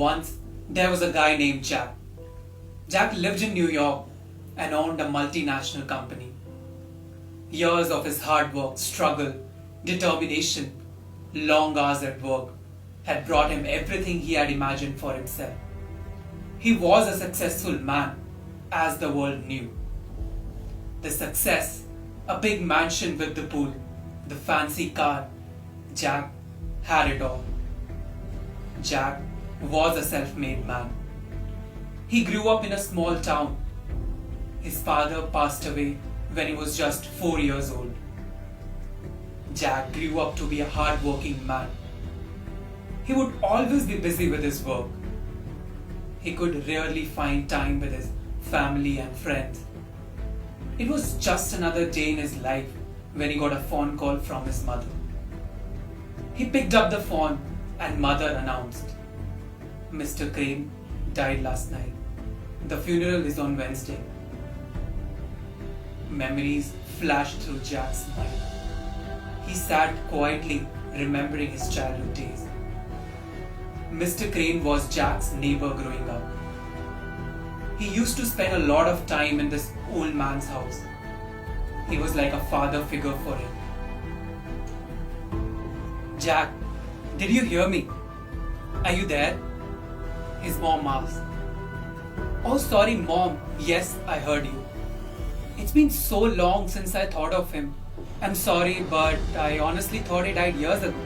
Once, there was a guy named Jack. Jack lived in New York and owned a multinational company. Years of his hard work, struggle, determination, long hours at work had brought him everything he had imagined for himself. He was a successful man, as the world knew. The success, a big mansion with the pool, the fancy car, Jack had it all. Jack was a self-made man. He grew up in a small town. His father passed away when he was just 4 years old. Jack grew up to be a hard-working man. He would always be busy with his work. He could rarely find time with his family and friends. It was just another day in his life when he got a phone call from his mother. He picked up the phone and mother announced, "Mr. Crane died last night. The funeral is on Wednesday." Memories flashed through Jack's mind. He sat quietly remembering his childhood days. Mr. Crane was Jack's neighbor growing up. He used to spend a lot of time in this old man's house. He was like a father figure for him. "Jack, did you hear me? Are you there?" his mom asked. "Oh, sorry, Mom. Yes, I heard you. It's been so long since I thought of him. I'm sorry, but I honestly thought he died years ago."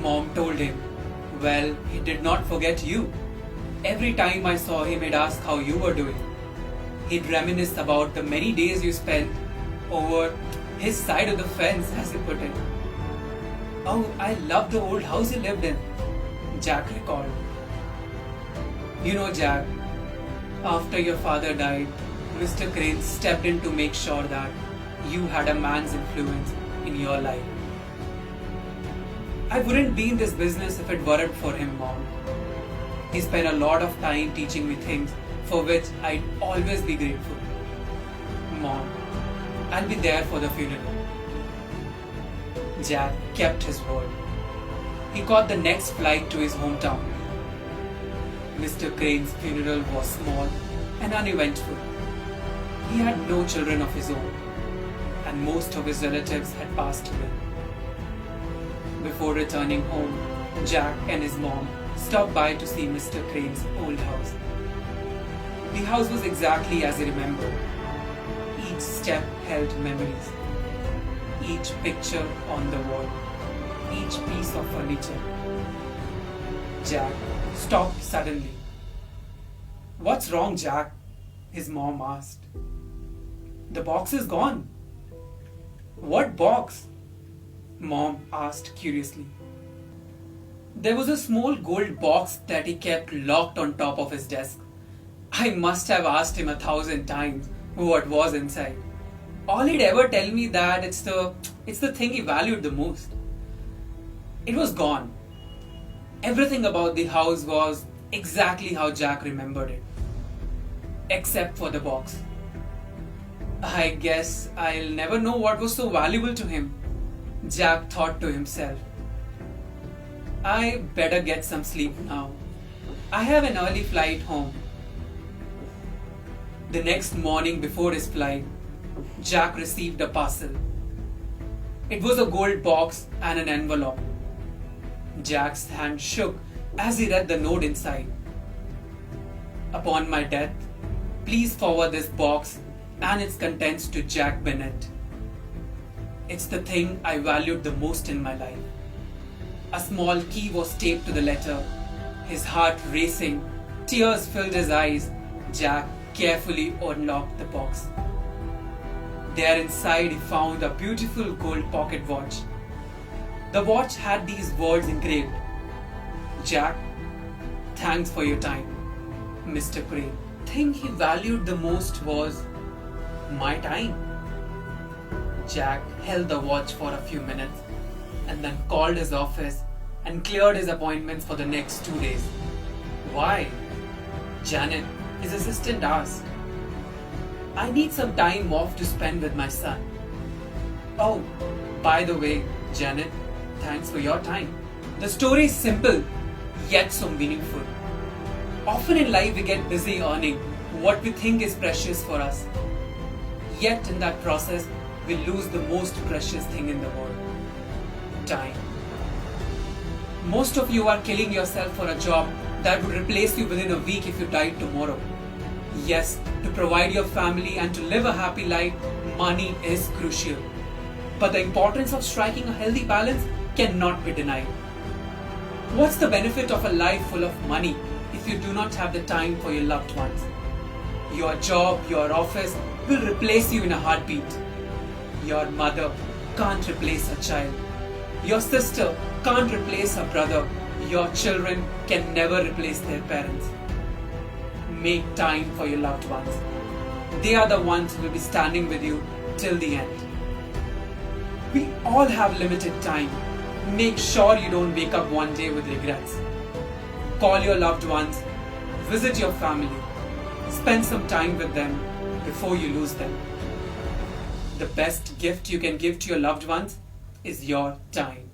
Mom told him, "Well, he did not forget you. Every time I saw him, he'd ask how you were doing. He'd reminisce about the many days you spent over his side of the fence," as he put it. "Oh, I love the old house he lived in," Jack recalled. "You know, Jack, after your father died, Mr. Crane stepped in to make sure that you had a man's influence in your life. I wouldn't be in this business if it weren't for him, Mom. He spent a lot of time teaching me things for which I'd always be grateful. Mom, I'll be there for the funeral." Jack kept his word. He caught the next flight to his hometown. Mr. Crane's funeral was small and uneventful. He had no children of his own, and most of his relatives had passed away. Before returning home, Jack and his mom stopped by to see Mr. Crane's old house. The house was exactly as he remembered. Each step held memories. Each picture on the wall. Each piece of furniture. Jack stopped suddenly. "What's wrong, Jack?" his mom asked. "The box is gone." "What box?" Mom asked curiously. "There was a small gold box that he kept locked on top of his desk. I must have asked him 1,000 times what was inside. All he'd ever tell me that it's the thing he valued the most. It was gone. Everything about the house was exactly how Jack remembered it, except for the box. I guess I'll never know what was so valuable to him," Jack thought to himself. "I better get some sleep now. I have an early flight home." The next morning before his flight, Jack received a parcel. It was a gold box and an envelope. Jack's hand shook as he read the note inside. "Upon my death, please forward this box and its contents to Jack Bennett. It's the thing I valued the most in my life." A small key was taped to the letter. His heart racing, tears filled his eyes. Jack carefully unlocked the box. There inside he found a beautiful gold pocket watch. The watch had these words engraved: "Jack, thanks for your time, Mr. Crane." The thing he valued the most was my time. Jack held the watch for a few minutes and then called his office and cleared his appointments for the next 2 days. "Why?" Janet, his assistant, asked. "I need some time off to spend with my son." "Oh, by the way, Janet, thanks for your time. The story is simple. yet so meaningful. Often in life we get busy earning what we think is precious for us. Yet in that process, we lose the most precious thing in the world: time. Most of you are killing yourself for a job that would replace you within a week if you died tomorrow. Yes, to provide your family and to live a happy life, money is crucial. But the importance of striking a healthy balance cannot be denied. What's the benefit of a life full of money if you do not have the time for your loved ones? Your job, your office will replace you in a heartbeat. Your mother can't replace a child. Your sister can't replace a brother. Your children can never replace their parents. Make time for your loved ones. They are the ones who will be standing with you till the end. We all have limited time. Make sure you don't wake up one day with regrets. Call your loved ones, visit your family, spend some time with them before you lose them. The best gift you can give to your loved ones is your time.